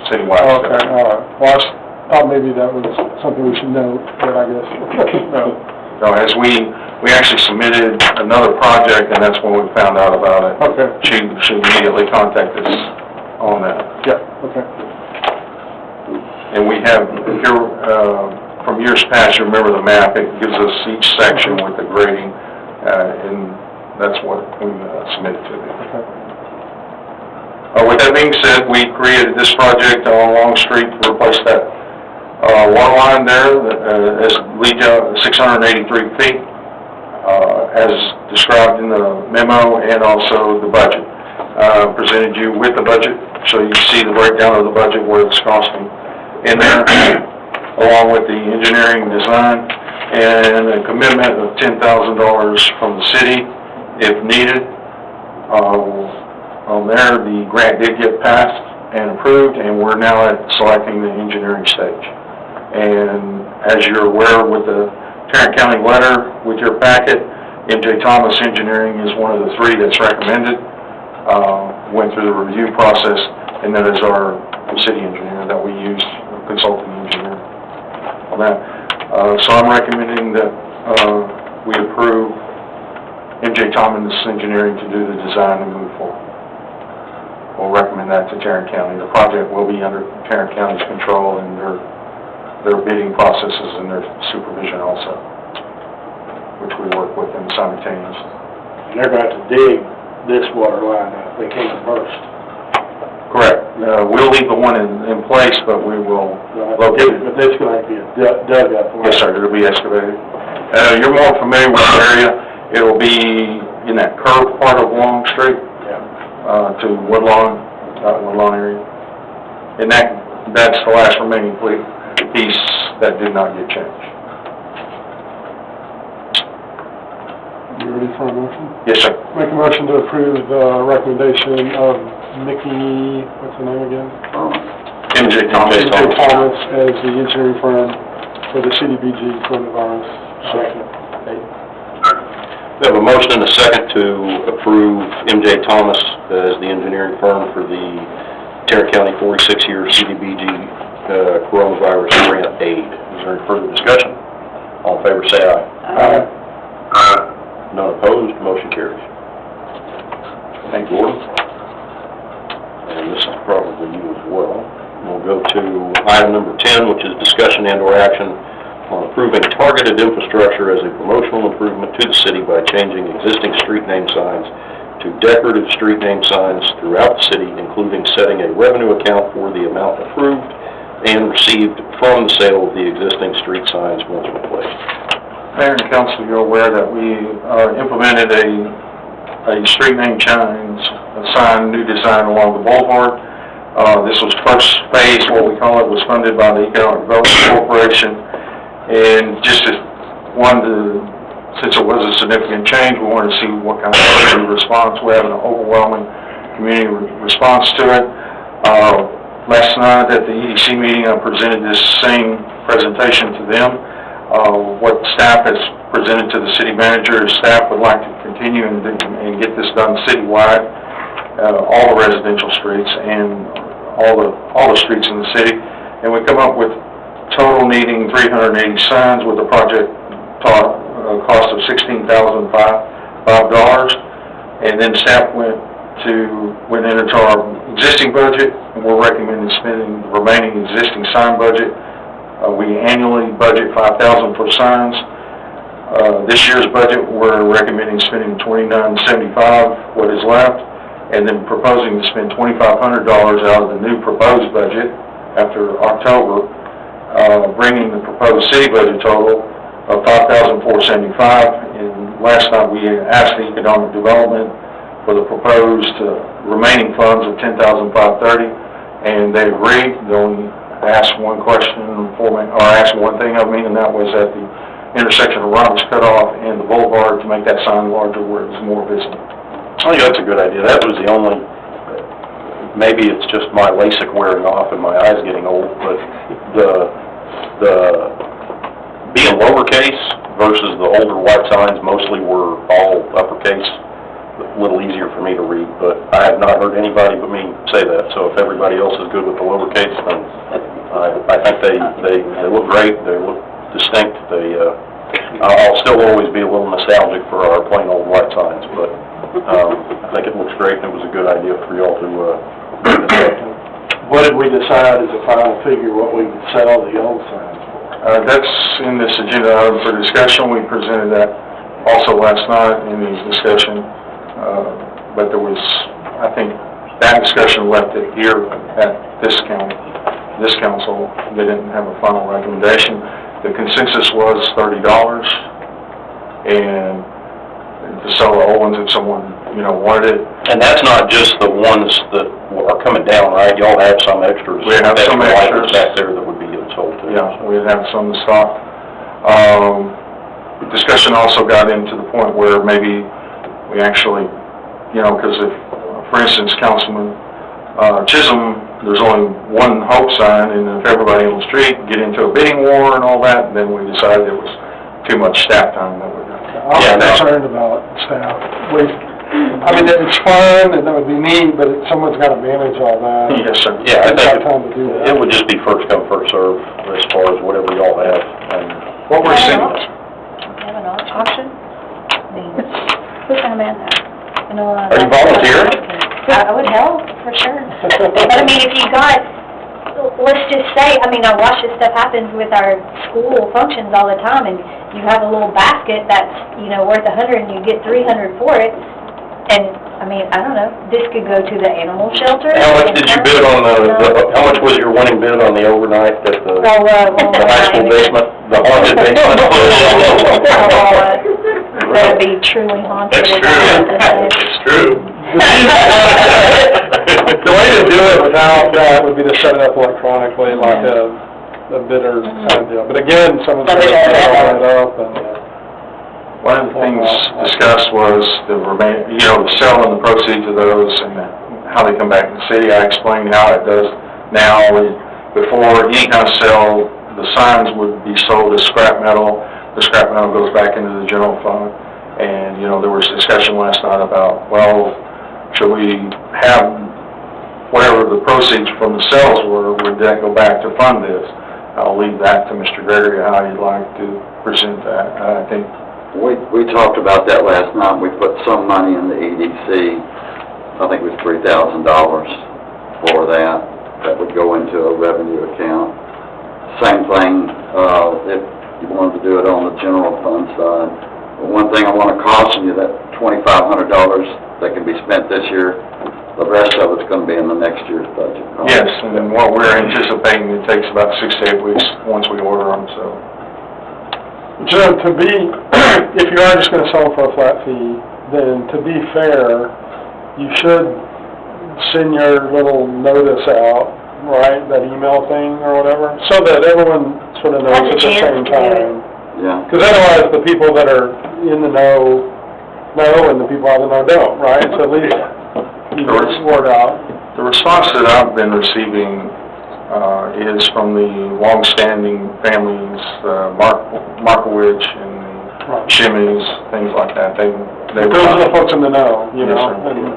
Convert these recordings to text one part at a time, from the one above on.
citywide. Oh, okay, all right. Well, I thought maybe that was something we should note, but I guess, no. No, as we actually submitted another project, and that's when we found out about it. Okay. She immediately contacted us on that. Yeah, okay. And we have, here, from years past, you remember the map, it gives us each section with the grading, and that's what we submitted to them. Okay. With that being said, we created this project on Long Street to replace that water line there, as leads out 683 feet, as described in the memo and also the budget. Presented you with the budget, so you see the breakdown of the budget, where it's costing in there, along with the engineering design, and a commitment of $10,000 from the city if needed. On there, the grant did get passed and approved, and we're now at selecting the engineering stage. And as you're aware, with the Tarrant County letter with your packet, M.J. Thomas Engineering is one of the three that's recommended. Went through the review process, and that is our city engineer that we used, consulting engineer on that. So I'm recommending that we approve M.J. Thomas Engineering to do the design and move forward. We'll recommend that to Tarrant County. The project will be under Tarrant County's control and their bidding processes and their supervision also, which we work with them simultaneously. And they're going to dig this water line out if they can't burst. Correct. We'll leave the one in place, but we will locate it. But that's going to be dug up. Yes, sir. It'll be excavated. You're more familiar with the area. It'll be in that curved part of Long Street. To Woodlawn area. And that's the last remaining piece that did not get changed. You ready for a motion? Yes, sir. Make a motion to approve the recommendation of Mickey, what's the name again? M.J. Thomas. M.J. Thomas as the engineering firm for the CDBG coronavirus. Second. We have a motion and a second to approve M.J. Thomas as the engineering firm for the Tarrant County 46-year CDBG coronavirus grant aid. Is there any further discussion? All in favor say aye. Aye. None opposed, motion carries. Thank you, Gordon. And this is probably you as well. We'll go to item number 10, which is discussion and/or action on approving targeted infrastructure as a promotional improvement to the city by changing existing street name signs to decorative street name signs throughout the city, including setting a revenue account for the amount approved and received from the sale of the existing street signs once replaced. Mayor and council, you're aware that we implemented a street name change, a sign, new design along the boulevard. This was first phase, what we call it, was funded by the Economic Development Corporation. And just as since it was a significant change, we wanted to see what kind of community response. We have an overwhelming community response to it. Last night at the EDC meeting, I presented this same presentation to them. What staff has presented to the city manager, staff would like to continue and get this done citywide, all the residential streets and all the streets in the city. And we come up with total needing 380 signs with a project cost of $16,005. And then staff went into our existing budget, and we're recommending spending the remaining existing sign budget. We annually budget $5,000 for signs. This year's budget, we're recommending spending $2,975, what is left, and then proposing to spend $2,500 out of the new proposed budget after October, bringing the proposed city budget total of $5,475. And last night we asked the Economic Development for the proposed remaining funds of $10,530, and they agreed. They only asked one question for me, or asked one thing of me, and that was at the intersection of Roberts Cutoff and the Boulevard to make that sign larger where it was more visible. I think that's a good idea. That was the only, maybe it's just my LASIK wearing off and my eyes getting old, but the being lowercase versus the older white signs mostly were all uppercase. a little easier for me to read, but I have not heard anybody but me say that, so if everybody else is good with the lowercase, then I think they look great, they look distinct, I'll still always be a little nostalgic for our plain old white signs, but, I think it looks great, and it was a good idea for y'all to, What did we decide as a final figure, what we would sell the old signs for? That's in this agenda item for discussion. We presented that also last night in the discussion, but there was, I think, that discussion left it here at this council. They didn't have a final recommendation. The consensus was $30, and to sell the old ones if someone, wanted it. and that's not just the ones that are coming down, right? Y'all have some extras. We have some items extras back there that would be sold too. Yeah, we have some in stock. Discussion also got into the point where maybe we actually, because if, for instance, Councilman Chisholm, there's only one hope sign, and if everybody on the street get into a bidding war and all that, then we decided it was too much staff time that we got. I'm concerned about staff. It's fun, and that would be neat, but someone's got to manage all that. Yes, sir. Yeah, I It's think got time to do that. it would just be first come, first serve as far as whatever y'all have. And What we're seeing, Have an auction? Who's gonna man that? Are you volunteering? I would help, for sure. But if you got, let's just say, I watch this stuff happen with our school functions all the time, and you have a little basket that's, worth $100 and you get $300 for it, and, I don't know, this could go to the animal shelter. how much did you bid on how much was your winning bid on the overnight at the high school basement, the haunted basement? That'd be truly haunted. That's true. It's true. The way to do it without that would be to set it up electronically, like a bidder kind of deal. But again, someone's going to set it up, and one of the things discussed was the sale and the proceeds of those and how they come back in the city. I explained how it does now. Before any kind of sale, the signs would be sold as scrap metal. The scrap metal goes back into the general fund. And, there was discussion last night about, well, should we have whatever the proceeds from the sales were, would that go back to fund this? I'll leave that to Mr. Gregory, how he'd like to present that. I think We talked about that last night. We put some money in the EDC. I think it was $3,000 for that. That would go into a revenue account. Same thing, if you wanted to do it on the general fund side. But one thing I want to caution you, that $2,500 that can be spent this year, the rest of it's going to be in the next year's budget. yes, and then what we're anticipating, it takes about 6 to 8 weeks once we order them, so. Joe, if you are just going to sell them for a flat fee, then to be fair, you should send your little notice out, right, that email thing or whatever, so that everyone sort of knows at the same time. Yeah. Because otherwise, the people that are in the know, and the people out of the know don't, right? So at least you get the word out. The response that I've been receiving is from the long-standing families, Markowitz and Right. Shimmies, things like that. They Those are the folks in the know, Yes, sir. and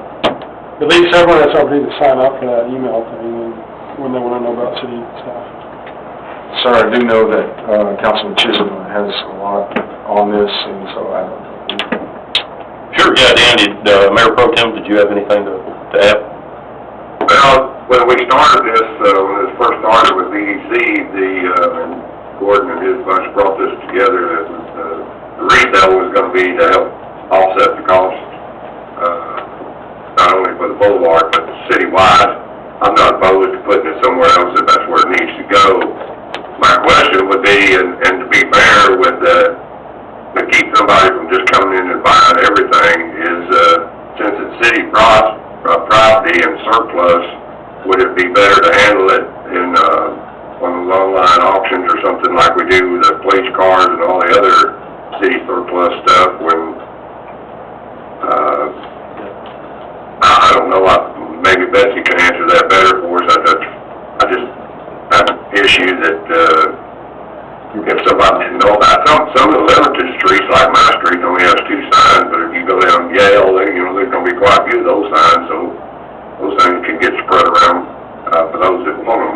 at least everyone has somebody to sign up for that email thing and when they want to know about city stuff. Sir, I do know that Councilman Chisholm has a lot on this, and so I don't know. Sure, yeah, Dan, Mayor Pro Tem, did you have anything to add? Well, when we started this, when this first started with EDC, and Gordon and his bunch brought this together, the resale was going to be to help offset the cost, not only for the boulevard, but citywide. I'm not opposed to putting it somewhere else if that's where it needs to go. My question would be, and to be fair, to keep somebody from just coming in and buying everything, is since it's city property and surplus, would it be better to handle it in one of those online auctions or something like we do with the police cars and all the other city surplus stuff when, I don't know, maybe Betsy can answer that better for us. I just have an issue that if somebody didn't know about, some of the limited streets, like my street, only has 2 signs, but if you go down Yale, there, you know, there's gonna be quite a few of those signs, so those things can get spread around, for those that want them.